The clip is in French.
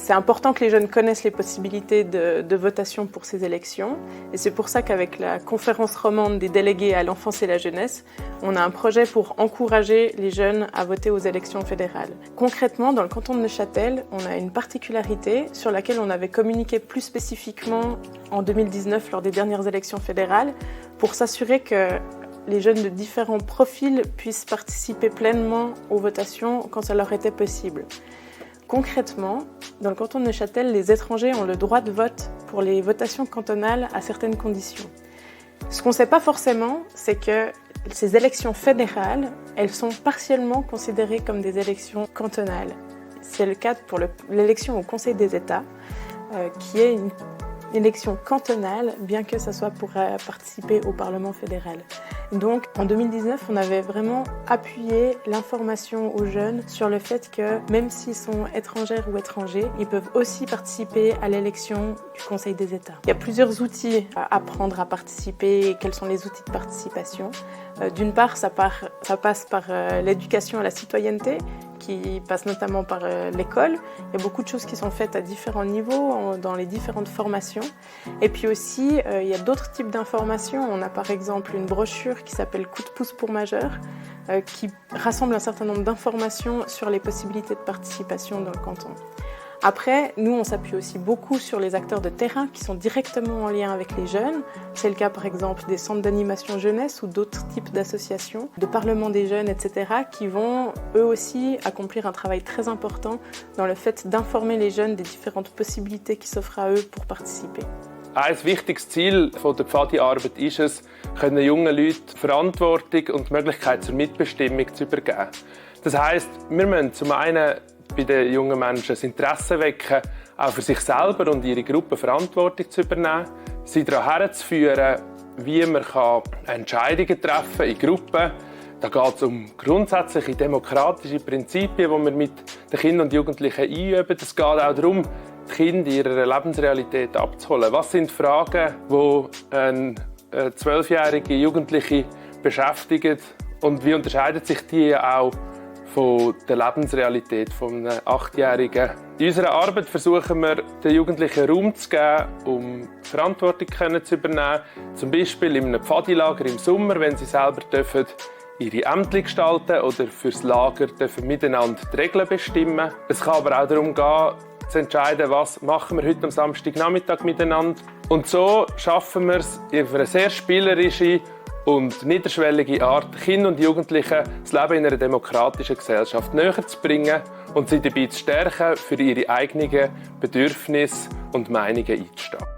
C'est important que les jeunes connaissent les possibilités de votation pour ces élections. Et c'est pour ça qu'avec la conférence romande des délégués à l'enfance et la jeunesse, on a un projet pour encourager les jeunes à voter aux élections fédérales. Concrètement, dans le canton de Neuchâtel, on a une particularité sur laquelle on avait communiqué plus spécifiquement en 2019 lors des dernières élections fédérales pour s'assurer que les jeunes de différents profils puissent participer pleinement aux votations quand ça leur était possible. Concrètement, dans le canton de Neuchâtel, les étrangers ont le droit de vote pour les votations cantonales à certaines conditions. Ce qu'on ne sait pas forcément, c'est que ces élections fédérales, elles sont partiellement considérées comme des élections cantonales. C'est le cas pour l'élection au Conseil des États, qui est une élection cantonale, bien que ça soit pour participer au Parlement fédéral. Donc, en 2019, on avait vraiment appuyé l'information aux jeunes sur le fait que, même s'ils sont étrangères ou étrangers, ils peuvent aussi participer à l'élection du Conseil des États. Il y a plusieurs outils à apprendre à participer et quels sont les outils de participation. D'une part, ça passe par l'éducation à la citoyenneté, qui passe notamment par l'école. Il y a beaucoup de choses qui sont faites à différents niveaux, dans les différentes formations. Et puis aussi, il y a d'autres types d'informations. On a par exemple une brochure qui s'appelle « Coup de pouce pour majeurs », qui rassemble un certain nombre d'informations sur les possibilités de participation dans le canton. Après, nous, on s'appuie aussi beaucoup sur les acteurs de terrain qui sont directement en lien avec les jeunes. C'est le cas, par exemple, des centres d'animation jeunesse ou d'autres types d'associations, de parlements des jeunes, etc., qui vont, eux aussi, accomplir un travail très important dans le fait d'informer les jeunes des différentes possibilités qui s'offrent à eux pour participer. Ein wichtiges Ziel der Pfadi-Arbeit ist es, jungen Leuten Verantwortung und die Möglichkeit zur Mitbestimmung zu übergeben. Das heisst, wir müssen zum einen bei den jungen Menschen das Interesse wecken, auch für sich selber und ihre Gruppe Verantwortung zu übernehmen, sie daran herzuführen, wie man Entscheidungen treffen kann in Gruppen. Da geht es um grundsätzliche demokratische Prinzipien, die wir mit den Kindern und Jugendlichen einüben. Es geht auch darum, die Kinder in ihrer Lebensrealität abzuholen. Was sind Fragen, die eine 12-jährige Jugendliche beschäftigen und wie unterscheiden sich die auch von der Lebensrealität von einem 8-Jährigen. In unserer Arbeit versuchen wir, den Jugendlichen Raum zu geben, um Verantwortung zu übernehmen. Zum Beispiel in einem Pfadilager im Sommer, wenn sie selber ihre Ämter gestalten oder fürs Lager miteinander die Regeln bestimmen. Es kann aber auch darum gehen, zu entscheiden, was machen wir heute am Samstagnachmittag miteinander. Und so schaffen wir es auf eine sehr spielerische und niederschwellige Art, Kinder und Jugendlichen das Leben in einer demokratischen Gesellschaft näher zu bringen und sie dabei zu stärken, für ihre eigenen Bedürfnisse und Meinungen einzustehen.